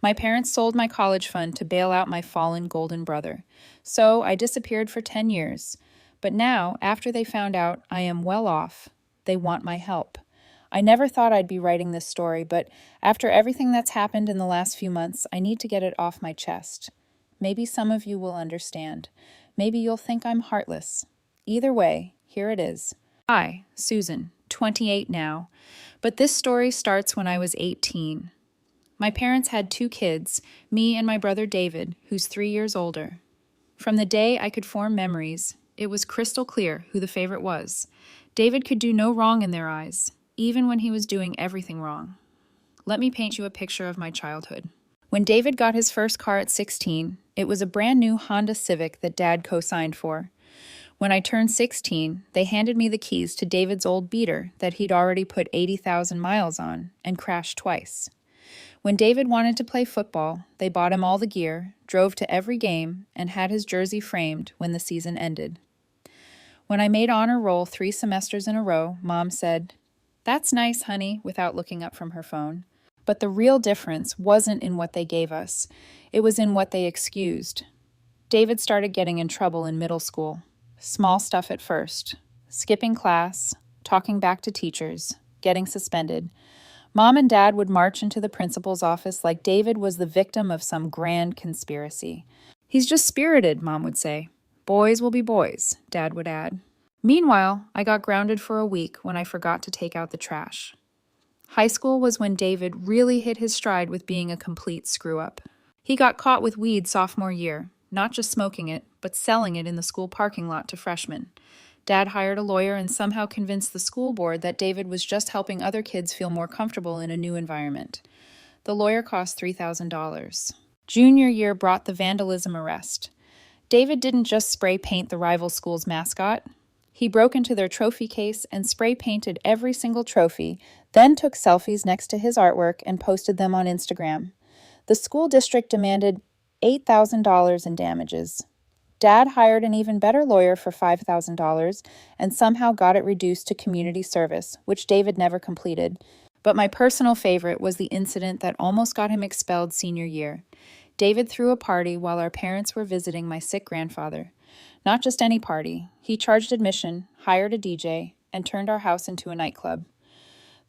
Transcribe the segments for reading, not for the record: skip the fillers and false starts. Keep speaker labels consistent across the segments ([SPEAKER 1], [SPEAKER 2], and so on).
[SPEAKER 1] My parents sold my college fund to bail out my fallen golden brother. So I disappeared for 10 years. But now, after they found out I am well off, they want my help. I never thought I'd be writing this story, but after everything that's happened in the last few months, I need to get it off my chest. Maybe some of you will understand. Maybe you'll think I'm heartless. Either way, here it is. Hi, Susan, 28 now. But this story starts when I was 18. My parents had 2 kids, me and my brother David, who's 3 years older. From the day I could form memories, it was crystal clear who the favorite was. David could do no wrong in their eyes, even when he was doing everything wrong. Let me paint you a picture of my childhood. When David got his first car at 16, it was a brand new Honda Civic that Dad co-signed for. When I turned 16, they handed me the keys to David's old beater that he'd already put 80,000 miles on and crashed twice. When David wanted to play football, they bought him all the gear, drove to every game, and had his jersey framed when the season ended. When I made honor roll 3 semesters in a row, Mom said, "That's nice, honey," without looking up from her phone. But the real difference wasn't in what they gave us. It was in what they excused. David started getting in trouble in middle school. Small stuff at first. Skipping class, talking back to teachers, getting suspended. Mom and Dad would march into the principal's office like David was the victim of some grand conspiracy. "He's just spirited," Mom would say. "Boys will be boys," Dad would add. Meanwhile, I got grounded for a week when I forgot to take out the trash. High school was when David really hit his stride with being a complete screw-up. He got caught with weed sophomore year, not just smoking it, but selling it in the school parking lot to freshmen. Dad hired a lawyer and somehow convinced the school board that David was just helping other kids feel more comfortable in a new environment. The lawyer cost $3,000. Junior year brought the vandalism arrest. David didn't just spray paint the rival school's mascot. He broke into their trophy case and spray painted every single trophy, then took selfies next to his artwork and posted them on Instagram. The school district demanded $8,000 in damages. Dad hired an even better lawyer for $5,000 and somehow got it reduced to community service, which David never completed. But my personal favorite was the incident that almost got him expelled senior year. David threw a party while our parents were visiting my sick grandfather. Not just any party. He charged admission, hired a DJ, and turned our house into a nightclub.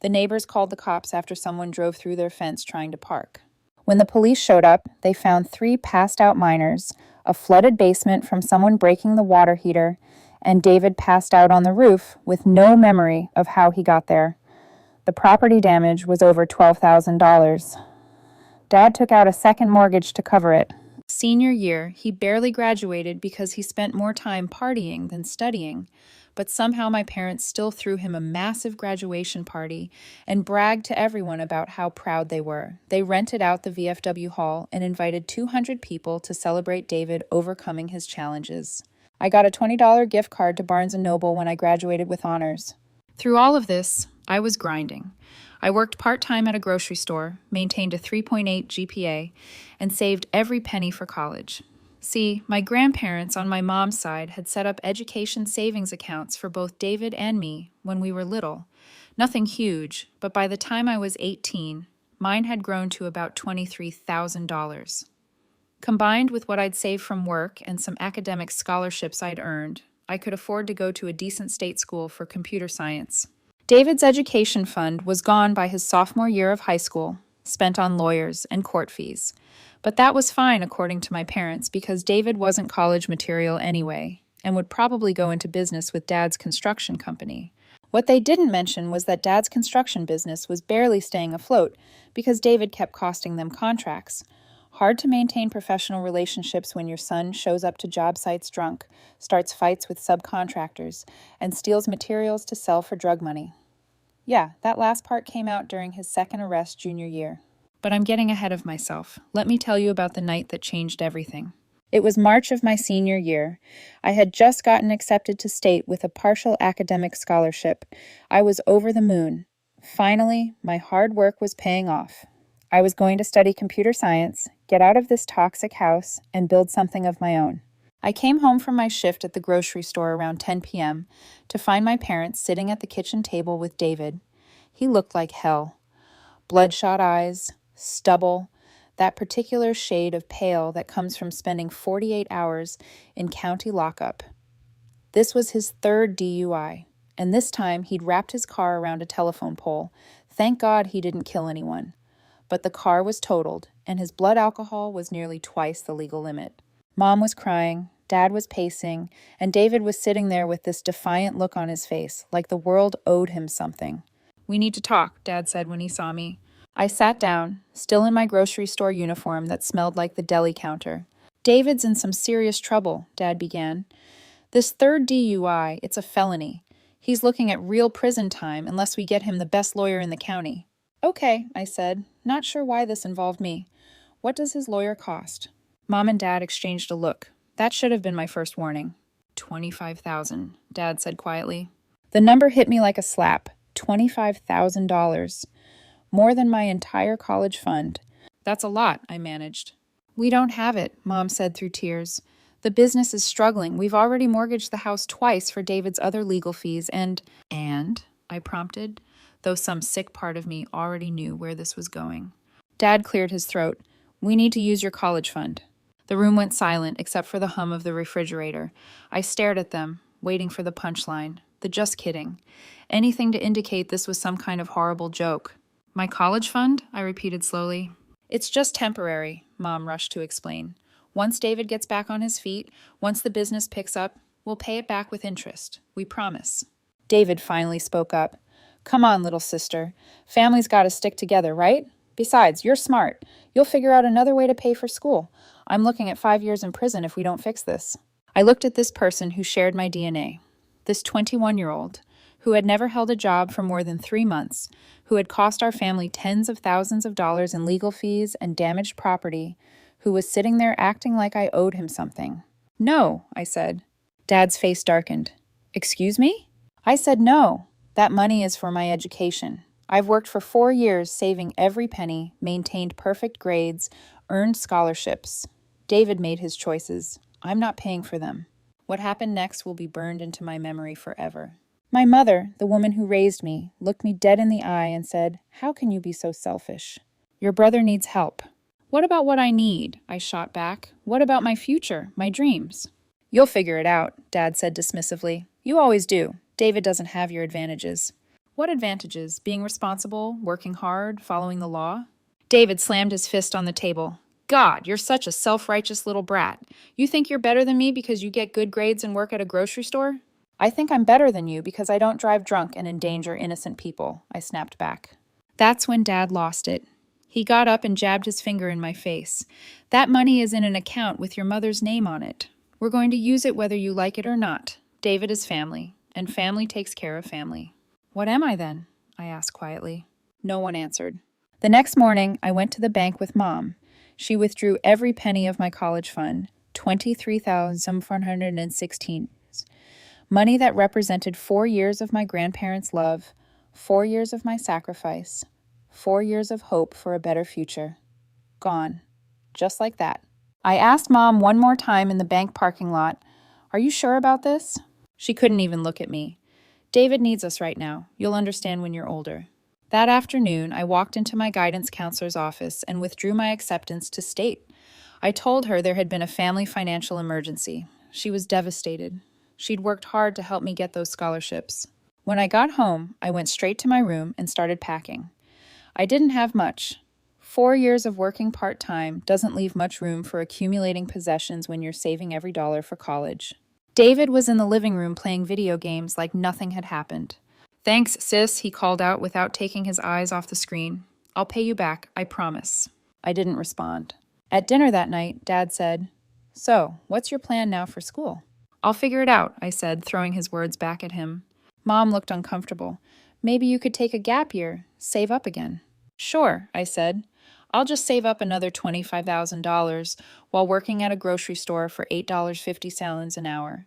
[SPEAKER 1] The neighbors called the cops after someone drove through their fence trying to park. When the police showed up, they found 3 passed-out minors, a flooded basement from someone breaking the water heater, and David passed out on the roof with no memory of how he got there. The property damage was over $12,000. Dad took out a second mortgage to cover it. Senior year, he barely graduated because he spent more time partying than studying. But somehow my parents still threw him a massive graduation party and bragged to everyone about how proud they were. They rented out the VFW hall and invited 200 people to celebrate David overcoming his challenges. I got a $20 gift card to Barnes & Noble when I graduated with honors. Through all of this, I was grinding. I worked part-time at a grocery store, maintained a 3.8 GPA, and saved every penny for college. See, my grandparents on my mom's side had set up education savings accounts for both David and me when we were little. Nothing huge, but by the time I was 18, mine had grown to about $23,000. Combined with what I'd saved from work and some academic scholarships I'd earned, I could afford to go to a decent state school for computer science. David's education fund was gone by his sophomore year of high school, spent on lawyers and court fees. But that was fine, according to my parents, because David wasn't college material anyway, and would probably go into business with Dad's construction company. What they didn't mention was that Dad's construction business was barely staying afloat because David kept costing them contracts. Hard to maintain professional relationships when your son shows up to job sites drunk, starts fights with subcontractors, and steals materials to sell for drug money. Yeah, that last part came out during his second arrest junior year. But I'm getting ahead of myself. Let me tell you about the night that changed everything. It was March of my senior year. I had just gotten accepted to state with a partial academic scholarship. I was over the moon. Finally, my hard work was paying off. I was going to study computer science, get out of this toxic house, and build something of my own. I came home from my shift at the grocery store around 10 p.m. to find my parents sitting at the kitchen table with David. He looked like hell. Bloodshot eyes, stubble, that particular shade of pale that comes from spending 48 hours in county lockup. This was his third DUI, and this time he'd wrapped his car around a telephone pole. Thank God he didn't kill anyone. But the car was totaled, and his blood alcohol was nearly twice the legal limit. Mom was crying, Dad was pacing, and David was sitting there with this defiant look on his face, like the world owed him something. "We need to talk," Dad said when he saw me. I sat down, still in my grocery store uniform that smelled like the deli counter. "David's in some serious trouble," Dad began. "This third DUI, it's a felony. He's looking at real prison time unless we get him the best lawyer in the county." "Okay," I said, not sure why this involved me. "What does his lawyer cost?" Mom and Dad exchanged a look. That should have been my first warning. $25,000, Dad said quietly. The number hit me like a slap. $25,000. More than my entire college fund. "That's a lot," I managed. "We don't have it," Mom said through tears. "The business is struggling. We've already mortgaged the house twice for David's other legal fees and..." "And?" I prompted, though some sick part of me already knew where this was going. Dad cleared his throat. "We need to use your college fund." The room went silent except for the hum of the refrigerator. I stared at them, waiting for the punchline, the just kidding. Anything to indicate this was some kind of horrible joke. "My college fund?" I repeated slowly. "It's just temporary," Mom rushed to explain. "Once David gets back on his feet, once the business picks up, we'll pay it back with interest. We promise." David finally spoke up. "Come on, little sister. Family's got to stick together, right? Besides, you're smart. You'll figure out another way to pay for school. I'm looking at 5 years in prison if we don't fix this." I looked at this person who shared my DNA. This 21-year-old, who had never held a job for more than 3 months, who had cost our family tens of thousands of dollars in legal fees and damaged property, who was sitting there acting like I owed him something. "No," I said. Dad's face darkened. "Excuse me?" I said no. That money is for my education. I've worked for 4 years saving every penny, maintained perfect grades, earned scholarships. David made his choices. I'm not paying for them. What happened next will be burned into my memory forever. My mother, the woman who raised me, looked me dead in the eye and said, "How can you be so selfish? Your brother needs help." "What about what I need?" I shot back. "What about my future, my dreams?" "You'll figure it out," Dad said dismissively. "You always do. David doesn't have your advantages." "What advantages? Being responsible, working hard, following the law?" David slammed his fist on the table. "God, you're such a self-righteous little brat. You think you're better than me because you get good grades and work at a grocery store?" "I think I'm better than you because I don't drive drunk and endanger innocent people," I snapped back. That's when Dad lost it. He got up and jabbed his finger in my face. "That money is in an account with your mother's name on it. We're going to use it whether you like it or not. David is family, and family takes care of family." "What am I then?" I asked quietly. No one answered. The next morning, I went to the bank with Mom. She withdrew every penny of my college fund, $23,416. Money that represented 4 years of my grandparents' love, 4 years of my sacrifice, 4 years of hope for a better future. Gone. Just like that. I asked Mom one more time in the bank parking lot, "Are you sure about this?" She couldn't even look at me. "David needs us right now. You'll understand when you're older." That afternoon, I walked into my guidance counselor's office and withdrew my acceptance to state. I told her there had been a family financial emergency. She was devastated. She'd worked hard to help me get those scholarships. When I got home, I went straight to my room and started packing. I didn't have much. 4 years of working part-time doesn't leave much room for accumulating possessions when you're saving every dollar for college. David was in the living room playing video games like nothing had happened. "Thanks, sis," he called out without taking his eyes off the screen. "I'll pay you back, I promise." I didn't respond. At dinner that night, Dad said, "So, what's your plan now for school?" "I'll figure it out," I said, throwing his words back at him. Mom looked uncomfortable. "Maybe you could take a gap year, save up again." "Sure," I said. "I'll just save up another $25,000 while working at a grocery store for $8.50 an hour.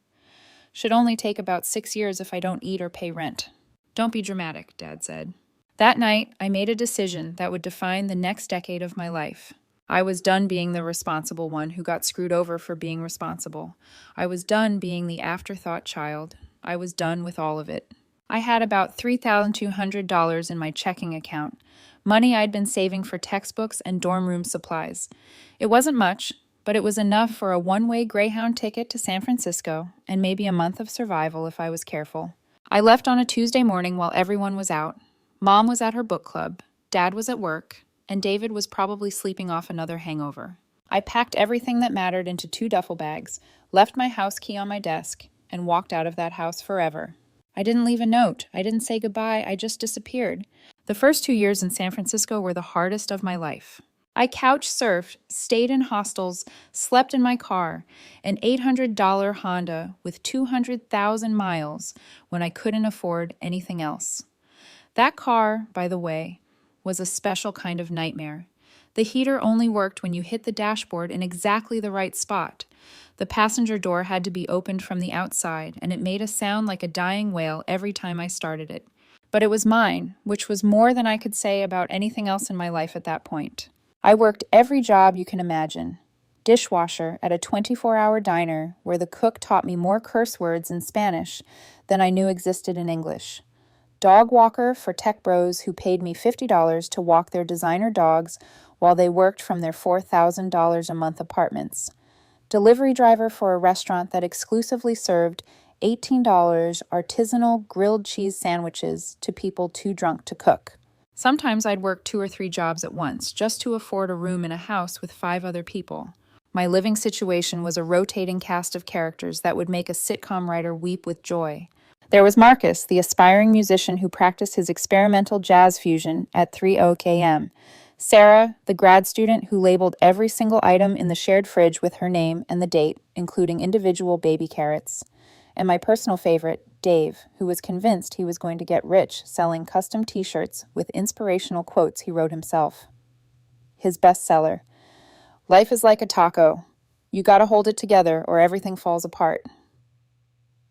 [SPEAKER 1] Should only take about 6 years if I don't eat or pay rent." "Don't be dramatic," Dad said. That night, I made a decision that would define the next decade of my life. I was done being the responsible one who got screwed over for being responsible. I was done being the afterthought child. I was done with all of it. I had about $3,200 in my checking account. money I'd been saving for textbooks and dorm room supplies. It wasn't much, but it was enough for a one-way Greyhound ticket to San Francisco and maybe a month of survival if I was careful. I left on a Tuesday morning while everyone was out. Mom was at her book club, Dad was at work, and David was probably sleeping off another hangover. I packed everything that mattered into 2 duffel bags, left my house key on my desk, and walked out of that house forever. I didn't leave a note. I didn't say goodbye. I just disappeared. The first 2 years in San Francisco were the hardest of my life. I couch surfed, stayed in hostels, slept in my car, an $800 Honda with 200,000 miles when I couldn't afford anything else. That car, by the way, was a special kind of nightmare. The heater only worked when you hit the dashboard in exactly the right spot. The passenger door had to be opened from the outside, and it made a sound like a dying whale every time I started it. But it was mine, which was more than I could say about anything else in my life at that point. I worked every job you can imagine. Dishwasher at a 24-hour diner where the cook taught me more curse words in Spanish than I knew existed in English. Dog walker for tech bros who paid me $50 to walk their designer dogs while they worked from their $4,000 a month apartments. Delivery driver for a restaurant that exclusively served $18 artisanal grilled cheese sandwiches to people too drunk to cook. Sometimes I'd work 2 or 3 jobs at once just to afford a room in a house with 5 other people. My living situation was a rotating cast of characters that would make a sitcom writer weep with joy. There was Marcus, the aspiring musician who practiced his experimental jazz fusion at 3:00 Sarah, the grad student who labeled every single item in the shared fridge with her name and the date, including individual baby carrots. And my personal favorite, Dave, who was convinced he was going to get rich selling custom t-shirts with inspirational quotes he wrote himself. His bestseller, "Life is like a taco. You gotta hold it together or everything falls apart."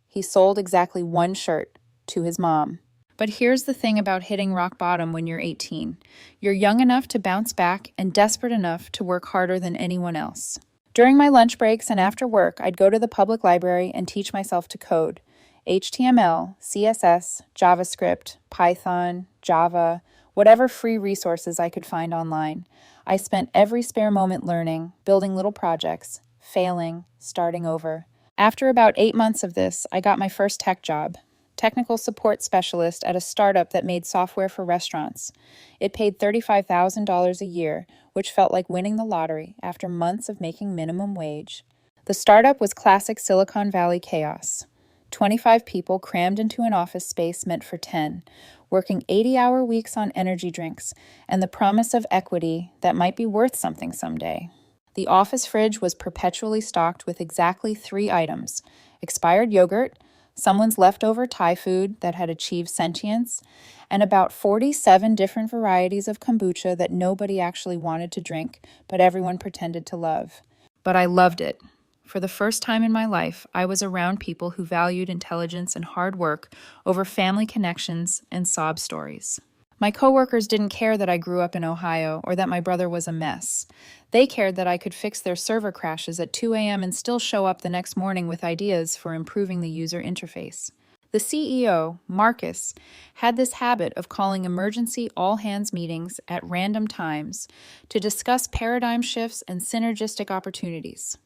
[SPEAKER 1] He sold exactly 1 shirt to his mom. But here's the thing about hitting rock bottom when you're 18. You're young enough to bounce back and desperate enough to work harder than anyone else. During my lunch breaks and after work, I'd go to the public library and teach myself to code. HTML, CSS, JavaScript, Python, Java, whatever free resources I could find online. I spent every spare moment learning, building little projects, failing, starting over. After about 8 months of this, I got my first tech job. Technical support specialist at a startup that made software for restaurants. It paid $35,000 a year, which felt like winning the lottery after months of making minimum wage. The startup was classic Silicon Valley chaos. 25 people crammed into an office space meant for 10, working 80-hour weeks on energy drinks, and the promise of equity that might be worth something someday. The office fridge was perpetually stocked with exactly 3 items: expired yogurt, someone's leftover Thai food that had achieved sentience, and about 47 different varieties of kombucha that nobody actually wanted to drink, but everyone pretended to love. But I loved it. For the first time in my life, I was around people who valued intelligence and hard work over family connections and sob stories. My coworkers didn't care that I grew up in Ohio or that my brother was a mess. They cared that I could fix their server crashes at 2 a.m. and still show up the next morning with ideas for improving the user interface. The CEO, Marcus, had this habit of calling emergency all-hands meetings at random times to discuss paradigm shifts and synergistic opportunities.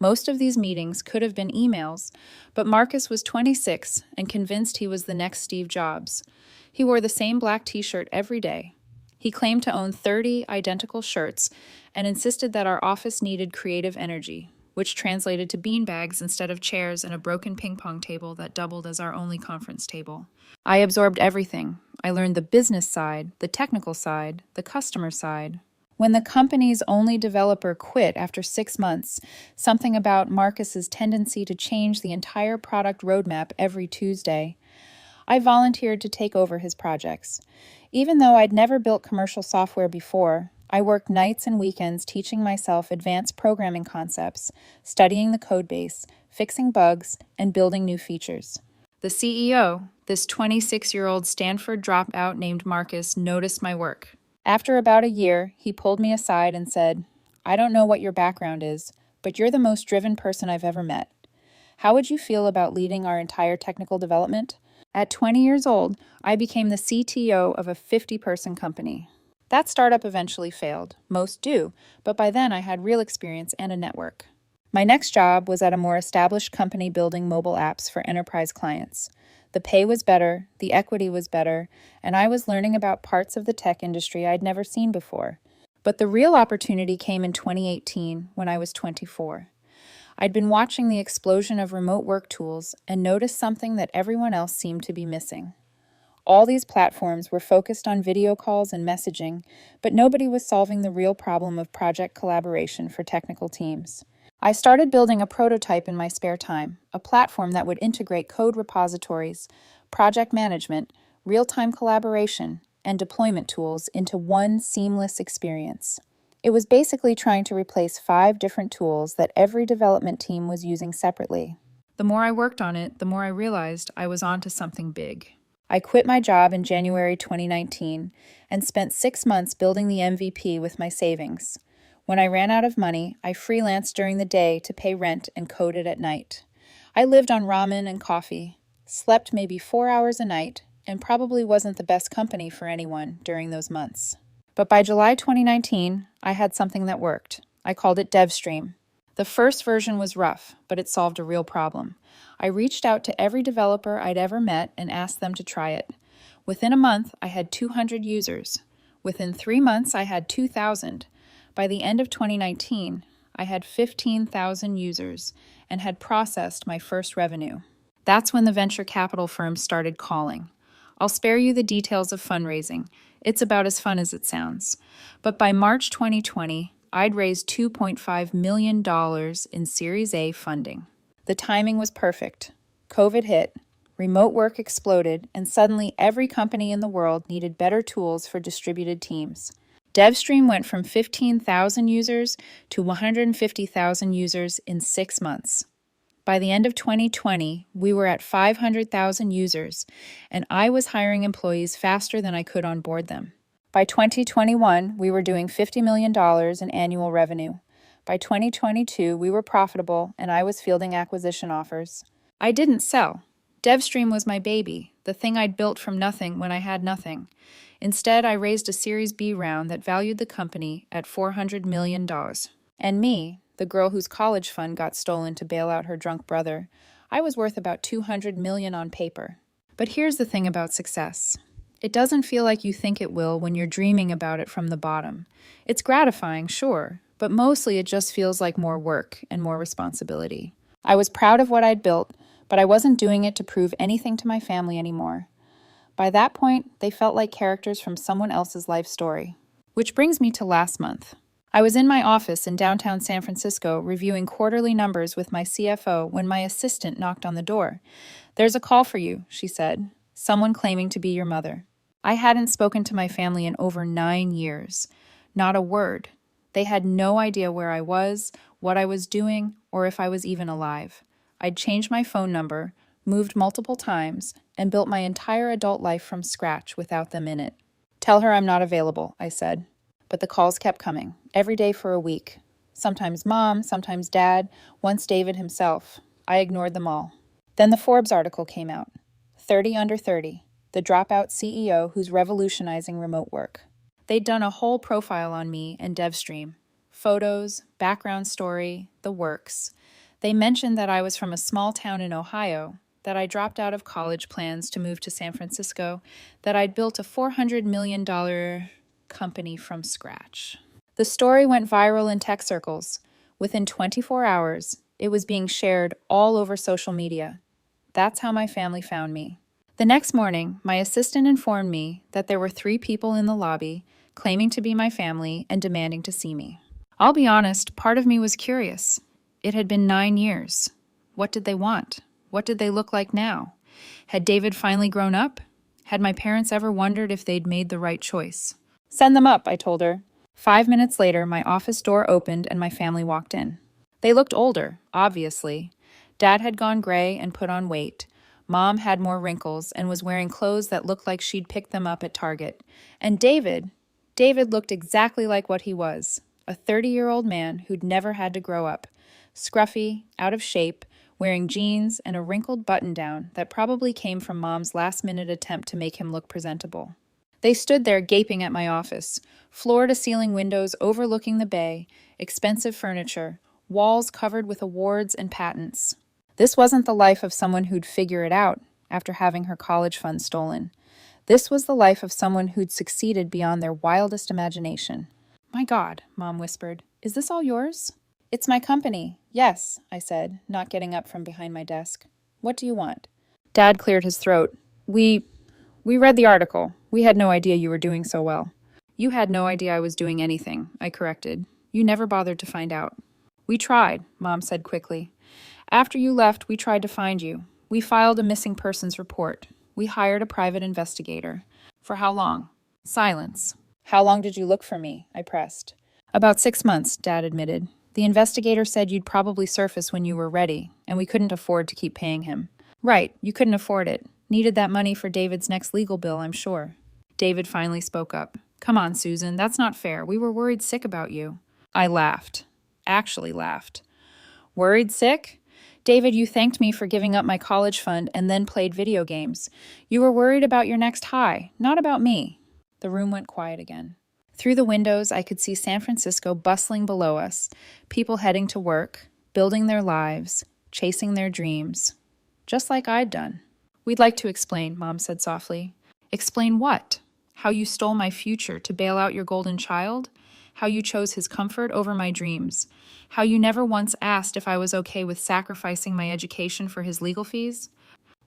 [SPEAKER 1] Most of these meetings could have been emails, but Marcus was 26 and convinced he was the next Steve Jobs. He wore the same black t-shirt every day. He claimed to own 30 identical shirts and insisted that our office needed creative energy, which translated to beanbags instead of chairs and a broken ping pong table that doubled as our only conference table. I absorbed everything. I learned the business side, the technical side, the customer side. When the company's only developer quit after 6 months, something about Marcus's tendency to change the entire product roadmap every Tuesday, I volunteered to take over his projects. Even though I'd never built commercial software before, I worked nights and weekends teaching myself advanced programming concepts, studying the codebase, fixing bugs, and building new features. The CEO, this 26-year-old Stanford dropout named Marcus, noticed my work. After about a year, he pulled me aside and said, "I don't know what your background is, but you're the most driven person I've ever met. How would you feel about leading our entire technical development?" At 20 years old, I became the CTO of a 50-person company. That startup eventually failed. Most do, but by then I had real experience and a network. My next job was at a more established company building mobile apps for enterprise clients. The pay was better, the equity was better, and I was learning about parts of the tech industry I'd never seen before. But the real opportunity came in 2018 when I was 24. I'd been watching the explosion of remote work tools and noticed something that everyone else seemed to be missing. All these platforms were focused on video calls and messaging, but nobody was solving the real problem of project collaboration for technical teams. I started building a prototype in my spare time, a platform that would integrate code repositories, project management, real-time collaboration, and deployment tools into one seamless experience. It was basically trying to replace 5 different tools that every development team was using separately. The more I worked on it, the more I realized I was onto something big. I quit my job in January 2019 and spent 6 months building the MVP with my savings. When I ran out of money, I freelanced during the day to pay rent and coded at night. I lived on ramen and coffee, slept maybe 4 hours a night, and probably wasn't the best company for anyone during those months. But by July 2019, I had something that worked. I called it DevStream. The first version was rough, but it solved a real problem. I reached out to every developer I'd ever met and asked them to try it. Within a month, I had 200 users. Within 3 months, I had 2,000. By the end of 2019, I had 15,000 users and had processed my first revenue. That's when the venture capital firms started calling. I'll spare you the details of fundraising. It's about as fun as it sounds. But by March 2020, I'd raised $2.5 million in Series A funding. The timing was perfect. COVID hit, remote work exploded, and suddenly every company in the world needed better tools for distributed teams. DevStream went from 15,000 users to 150,000 users in 6 months. By the end of 2020, we were at 500,000 users, and I was hiring employees faster than I could onboard them. By 2021, we were doing $50 million in annual revenue. By 2022, we were profitable, and I was fielding acquisition offers. I didn't sell. DevStream was my baby, the thing I'd built from nothing when I had nothing. Instead, I raised a Series B round that valued the company at $400 million. And me, the girl whose college fund got stolen to bail out her drunk brother, I was worth about $200 million on paper. But here's the thing about success. It doesn't feel like you think it will when you're dreaming about it from the bottom. It's gratifying, sure, but mostly it just feels like more work and more responsibility. I was proud of what I'd built, but I wasn't doing it to prove anything to my family anymore. By that point, they felt like characters from someone else's life story. Which brings me to last month. I was in my office in downtown San Francisco reviewing quarterly numbers with my CFO when my assistant knocked on the door. "There's a call for you," she said. "Someone claiming to be your mother." I hadn't spoken to my family in over 9 years. Not a word. They had no idea where I was, what I was doing, or if I was even alive. I'd changed my phone number, moved multiple times, and built my entire adult life from scratch without them in it. "Tell her I'm not available," I said. But the calls kept coming, every day for a week. Sometimes Mom, sometimes Dad, once David himself. I ignored them all. Then the Forbes article came out. 30 under 30, the dropout CEO who's revolutionizing remote work. They'd done a whole profile on me and DevStream. Photos, background story, the works. They mentioned that I was from a small town in Ohio, that I dropped out of college plans to move to San Francisco, that I'd built a $400 million company from scratch. The story went viral in tech circles. Within 24 hours, it was being shared all over social media. That's how my family found me. The next morning, my assistant informed me that there were 3 people in the lobby claiming to be my family and demanding to see me. I'll be honest, part of me was curious. It had been 9 years. What did they want? What did they look like now? Had David finally grown up? Had my parents ever wondered if they'd made the right choice? "Send them up," I told her. 5 minutes later, my office door opened and my family walked in. They looked older, obviously. Dad had gone gray and put on weight. Mom had more wrinkles and was wearing clothes that looked like she'd picked them up at Target. And David looked exactly like what he was, a 30-year-old man who'd never had to grow up. Scruffy, out of shape, wearing jeans and a wrinkled button-down that probably came from Mom's last-minute attempt to make him look presentable. They stood there gaping at my office, floor-to-ceiling windows overlooking the bay, expensive furniture, walls covered with awards and patents. This wasn't the life of someone who'd figure it out after having her college fund stolen. This was the life of someone who'd succeeded beyond their wildest imagination. "My God," Mom whispered, "is this all yours?" "It's my company. Yes," I said, not getting up from behind my desk. "What do you want?" Dad cleared his throat. We read the article. We had no idea you were doing so well." "You had no idea I was doing anything," I corrected. "You never bothered to find out." "We tried," Mom said quickly. "After you left, we tried to find you. We filed a missing persons report. We hired a private investigator." "For how long?" Silence. "How long did you look for me?" I pressed. "About 6 months," Dad admitted. "The investigator said you'd probably surface when you were ready, and we couldn't afford to keep paying him." "Right, you couldn't afford it. Needed that money for David's next legal bill, I'm sure." David finally spoke up. "Come on, Susan, that's not fair. We were worried sick about you." I laughed. Actually laughed. "Worried sick? David, you thanked me for giving up my college fund and then played video games. You were worried about your next high, not about me." The room went quiet again. Through the windows, I could see San Francisco bustling below us, people heading to work, building their lives, chasing their dreams, just like I'd done. "We'd like to explain," Mom said softly. "Explain what? How you stole my future to bail out your golden child? How you chose his comfort over my dreams? How you never once asked if I was okay with sacrificing my education for his legal fees?"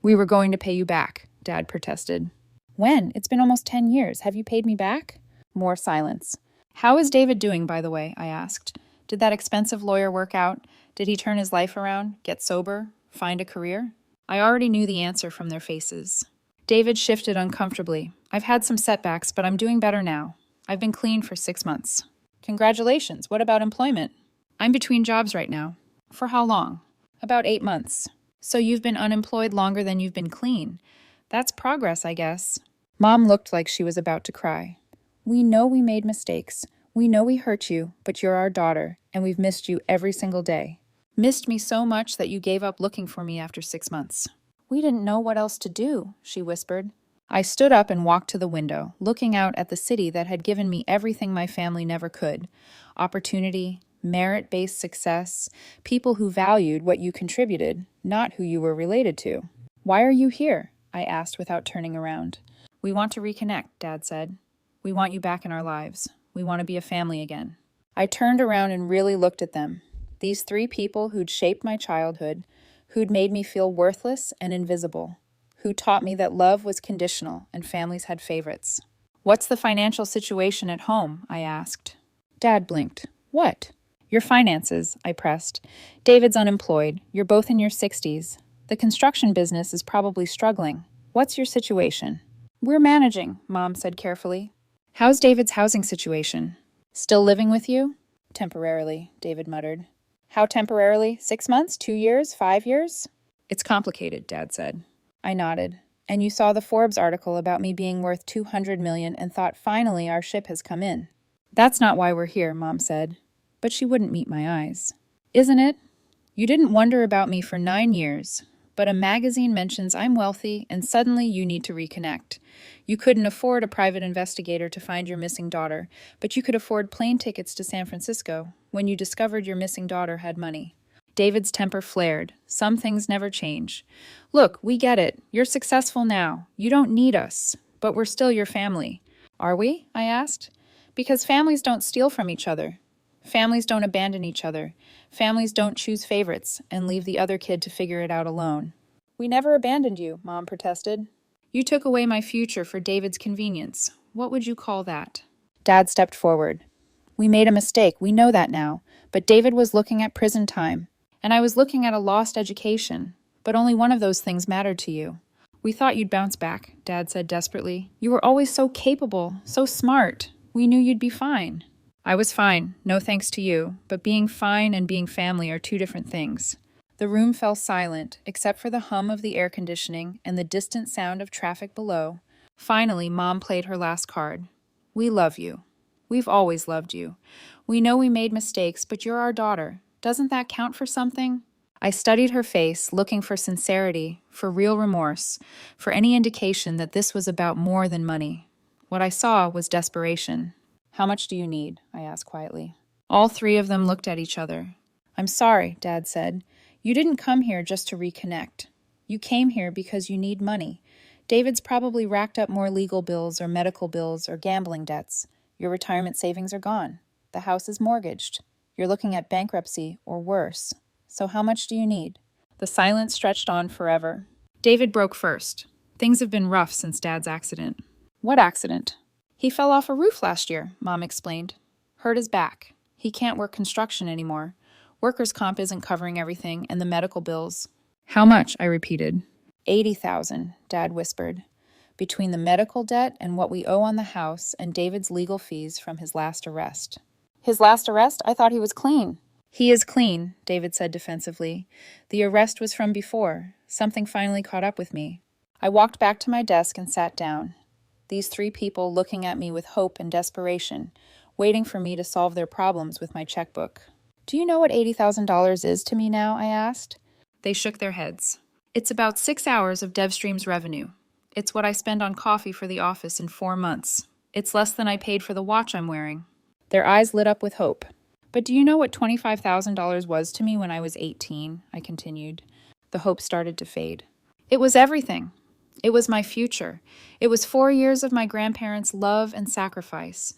[SPEAKER 1] "We were going to pay you back," Dad protested. "When? It's been almost 10 years. Have you paid me back?" More silence. "How is David doing, by the way?" I asked. "Did that expensive lawyer work out? Did he turn his life around, get sober, find a career?" I already knew the answer from their faces. David shifted uncomfortably. "I've had some setbacks, but I'm doing better now. I've been clean for 6 months." "Congratulations. What about employment?" "I'm between jobs right now." "For how long?" "About 8 months." "So you've been unemployed longer than you've been clean. That's progress, I guess." Mom looked like she was about to cry. "We know we made mistakes. We know we hurt you, but you're our daughter, and we've missed you every single day. Missed me so much that you gave up looking for me after 6 months." "We didn't know what else to do," she whispered. I stood up and walked to the window, looking out at the city that had given me everything my family never could: opportunity, merit-based success, people who valued what you contributed, not who you were related to. "Why are you here?" I asked without turning around. "We want to reconnect," Dad said. "We want you back in our lives. We want to be a family again." I turned around and really looked at them. These 3 people who'd shaped my childhood, who'd made me feel worthless and invisible, who taught me that love was conditional and families had favorites. "What's the financial situation at home?" I asked. Dad blinked. "What?" "Your finances," I pressed. "David's unemployed. You're both in your 60s. The construction business is probably struggling. What's your situation?" "We're managing," Mom said carefully. "How's David's housing situation?" "Still living with you?" "Temporarily," David muttered. "How temporarily? 6 months? 2 years? 5 years?" "It's complicated," Dad said. I nodded. "And you saw the Forbes article about me being worth $200 million and thought, finally, our ship has come in." "That's not why we're here," Mom said. But she wouldn't meet my eyes. "Isn't it? You didn't wonder about me for 9 years, but a magazine mentions I'm wealthy and suddenly you need to reconnect. You couldn't afford a private investigator to find your missing daughter, but you could afford plane tickets to San Francisco when you discovered your missing daughter had money." David's temper flared. "Some things never change. Look, we get it. You're successful now. You don't need us, but we're still your family." "Are we?" I asked. "Because families don't steal from each other. Families don't abandon each other. Families don't choose favorites and leave the other kid to figure it out alone." "We never abandoned you," Mom protested. "You took away my future for David's convenience. What would you call that?" Dad stepped forward. "We made a mistake. We know that now. But David was looking at prison time, and I was looking at a lost education. But only one of those things mattered to you." "We thought you'd bounce back," Dad said desperately. "You were always so capable, so smart. We knew you'd be fine." "I was fine, no thanks to you, but being fine and being family are 2 different things." The room fell silent, except for the hum of the air conditioning and the distant sound of traffic below. Finally, Mom played her last card. "We love you. We've always loved you. We know we made mistakes, but you're our daughter. Doesn't that count for something?" I studied her face, looking for sincerity, for real remorse, for any indication that this was about more than money. What I saw was desperation. "How much do you need?" I asked quietly. All three of them looked at each other. "I'm sorry," Dad said. "You didn't come here just to reconnect. You came here because you need money. David's probably racked up more legal bills or medical bills or gambling debts. Your retirement savings are gone. The house is mortgaged. You're looking at bankruptcy or worse. So how much do you need?" The silence stretched on forever. David broke first. "Things have been rough since Dad's accident." "What accident?" "He fell off a roof last year," Mom explained. "Hurt his back. He can't work construction anymore. Workers' comp isn't covering everything, and the medical bills." "How much?" I repeated. 80,000, Dad whispered. "Between the medical debt and what we owe on the house and David's legal fees from his last arrest." "His last arrest? I thought he was clean." "He is clean," David said defensively. "The arrest was from before. Something finally caught up with me." I walked back to my desk and sat down. These three people looking at me with hope and desperation, waiting for me to solve their problems with my checkbook. "Do you know what $80,000 is to me now?" I asked. They shook their heads. "It's about 6 hours of DevStream's revenue. It's what I spend on coffee for the office in 4 months. It's less than I paid for the watch I'm wearing." Their eyes lit up with hope. "But do you know what $25,000 was to me when I was 18? I continued. The hope started to fade. "It was everything. It was my future. It was 4 years of my grandparents' love and sacrifice.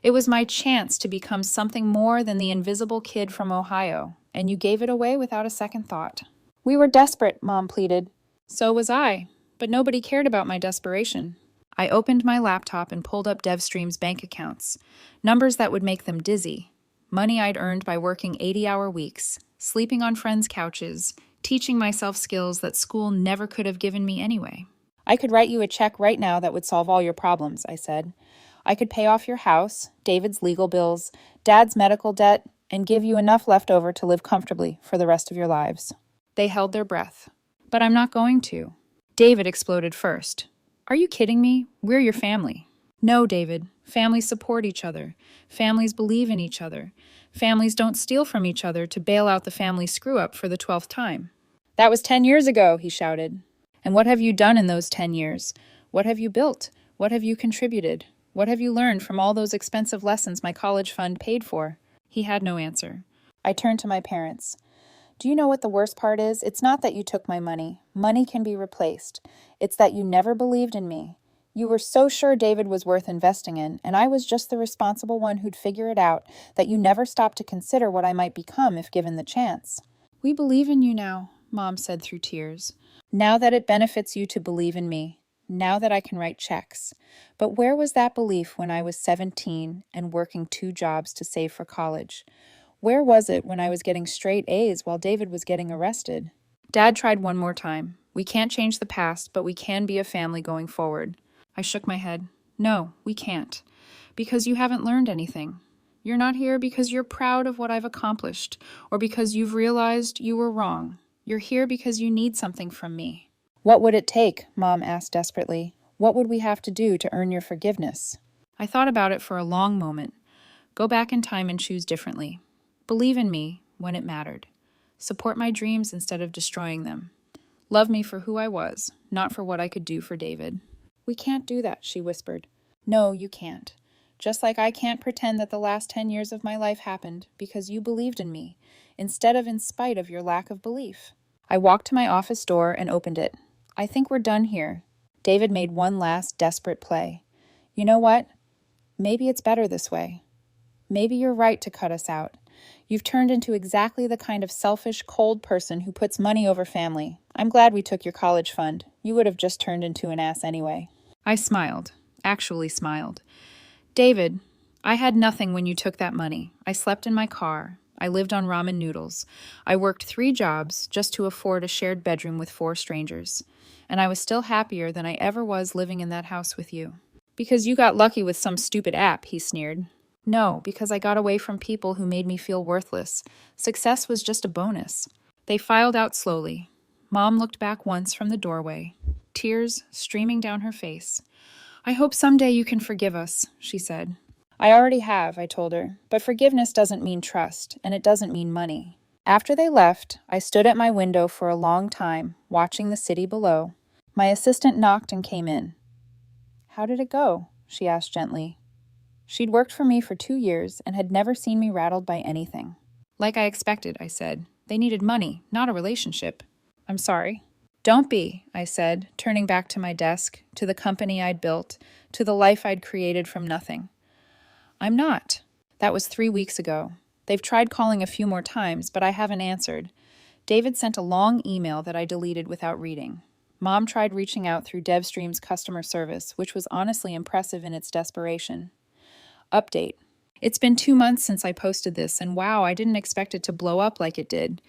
[SPEAKER 1] It was my chance to become something more than the invisible kid from Ohio, and you gave it away without a second thought." "We were desperate," Mom pleaded. "So was I, but nobody cared about my desperation." I opened my laptop and pulled up DevStream's bank accounts, numbers that would make them dizzy. Money I'd earned by working 80-hour weeks, sleeping on friends' couches, teaching myself skills that school never could have given me anyway. "I could write you a check right now that would solve all your problems," I said. "I could pay off your house, David's legal bills, Dad's medical debt, and give you enough left over to live comfortably for the rest of your lives." They held their breath. "But I'm not going to." David exploded first. "Are you kidding me? We're your family." "No, David. Families support each other. Families believe in each other. Families don't steal from each other to bail out the family screw-up for the 12th time." "That was 10 years ago," he shouted. "And what have you done in those 10 years? What have you built? What have you contributed? What have you learned from all those expensive lessons my college fund paid for?" He had no answer. I turned to my parents. "Do you know what the worst part is? It's not that you took my money. Money can be replaced. It's that you never believed in me. You were so sure David was worth investing in, and I was just the responsible one who'd figure it out, that you never stopped to consider what I might become if given the chance." "We believe in you now," Mom said through tears. "Now that it benefits you to believe in me. Now that I can write checks. But where was that belief when I was 17 and working 2 jobs to save for college? Where was it when I was getting straight A's while David was getting arrested?" Dad tried one more time. "We can't change the past, but we can be a family going forward." I shook my head. "No, we can't. Because you haven't learned anything. You're not here because you're proud of what I've accomplished, or because you've realized you were wrong. You're here because you need something from me." "What would it take?" Mom asked desperately. "What would we have to do to earn your forgiveness?" I thought about it for a long moment. Go back in time and choose differently. Believe in me when it mattered. Support my dreams instead of destroying them. Love me for who I was, not for what I could do for David. "We can't do that," she whispered. "No, you can't. Just like I can't pretend that the last 10 years of my life happened because you believed in me, instead of in spite of your lack of belief." I walked to my office door and opened it. "I think we're done here." David made one last desperate play. "You know what? Maybe it's better this way. Maybe you're right to cut us out. You've turned into exactly the kind of selfish, cold person who puts money over family. I'm glad we took your college fund. You would have just turned into an ass anyway." I smiled, actually smiled. "David, I had nothing when you took that money. I slept in my car. I lived on ramen noodles. I worked 3 jobs just to afford a shared bedroom with 4 strangers. And I was still happier than I ever was living in that house with you." "Because you got lucky with some stupid app," he sneered. "No, because I got away from people who made me feel worthless. Success was just a bonus." They filed out slowly. Mom looked back once from the doorway, tears streaming down her face. "I hope someday you can forgive us," she said. "I already have," I told her, "but forgiveness doesn't mean trust, and it doesn't mean money." After they left, I stood at my window for a long time, watching the city below. My assistant knocked and came in. "How did it go?" she asked gently. She'd worked for me for 2 years and had never seen me rattled by anything. Like I expected, I said. They needed money, not a relationship. I'm sorry. Don't be, I said, turning back to my desk, to the company I'd built, to the life I'd created from nothing. I'm not. That was 3 weeks ago. They've tried calling a few more times, but I haven't answered. David sent a long email that I deleted without reading. Mom tried reaching out through DevStream's customer service, which was honestly impressive in its desperation. Update. It's been 2 months since I posted this, and wow, I didn't expect it to blow up like it did.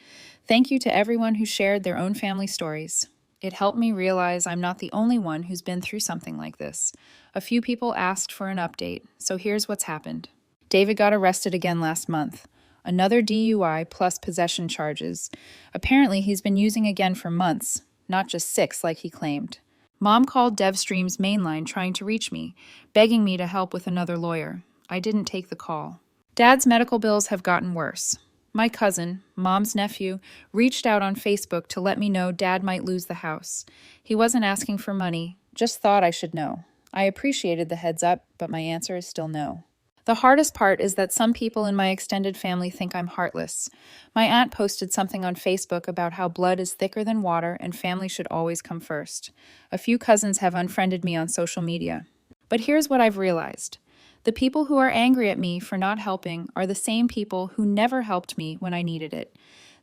[SPEAKER 1] Thank you to everyone who shared their own family stories. It helped me realize I'm not the only one who's been through something like this. A few people asked for an update, so here's what's happened. David got arrested again last month. Another DUI plus possession charges. Apparently he's been using again for months, not just 6 like he claimed. Mom called DevStream's mainline trying to reach me, begging me to help with another lawyer. I didn't take the call. Dad's medical bills have gotten worse. My cousin, Mom's nephew, reached out on Facebook to let me know Dad might lose the house. He wasn't asking for money, just thought I should know. I appreciated the heads up, but my answer is still no. The hardest part is that some people in my extended family think I'm heartless. My aunt posted something on Facebook about how blood is thicker than water and family should always come first. A few cousins have unfriended me on social media. But here's what I've realized. The people who are angry at me for not helping are the same people who never helped me when I needed it.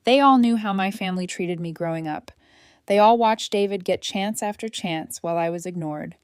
[SPEAKER 1] They all knew how my family treated me growing up. They all watched David get chance after chance while I was ignored.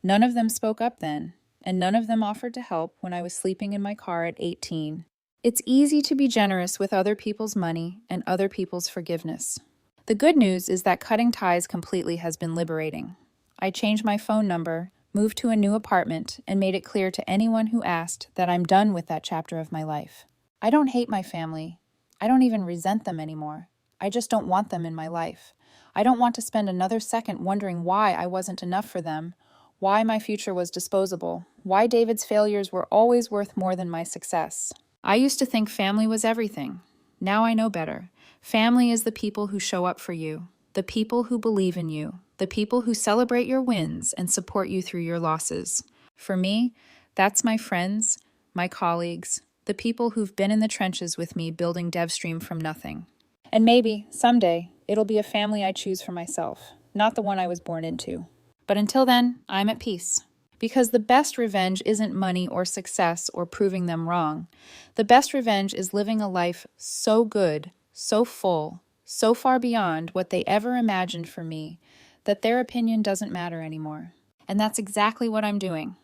[SPEAKER 1] None of them spoke up then, and none of them offered to help when I was sleeping in my car at 18. It's easy to be generous with other people's money and other people's forgiveness. The good news is that cutting ties completely has been liberating. I changed my phone number, moved to a new apartment, and made it clear to anyone who asked that I'm done with that chapter of my life. I don't hate my family. I don't even resent them anymore. I just don't want them in my life. I don't want to spend another second wondering why I wasn't enough for them, why my future was disposable, why David's failures were always worth more than my success. I used to think family was everything. Now I know better. Family is the people who show up for you, the people who believe in you, the people who celebrate your wins and support you through your losses. For me, that's my friends, my colleagues, the people who've been in the trenches with me building DevStream from nothing. And maybe, someday, it'll be a family I choose for myself, not the one I was born into. But until then, I'm at peace. Because the best revenge isn't money or success or proving them wrong. The best revenge is living a life so good, so full, so far beyond what they ever imagined for me, that their opinion doesn't matter anymore. And that's exactly what I'm doing.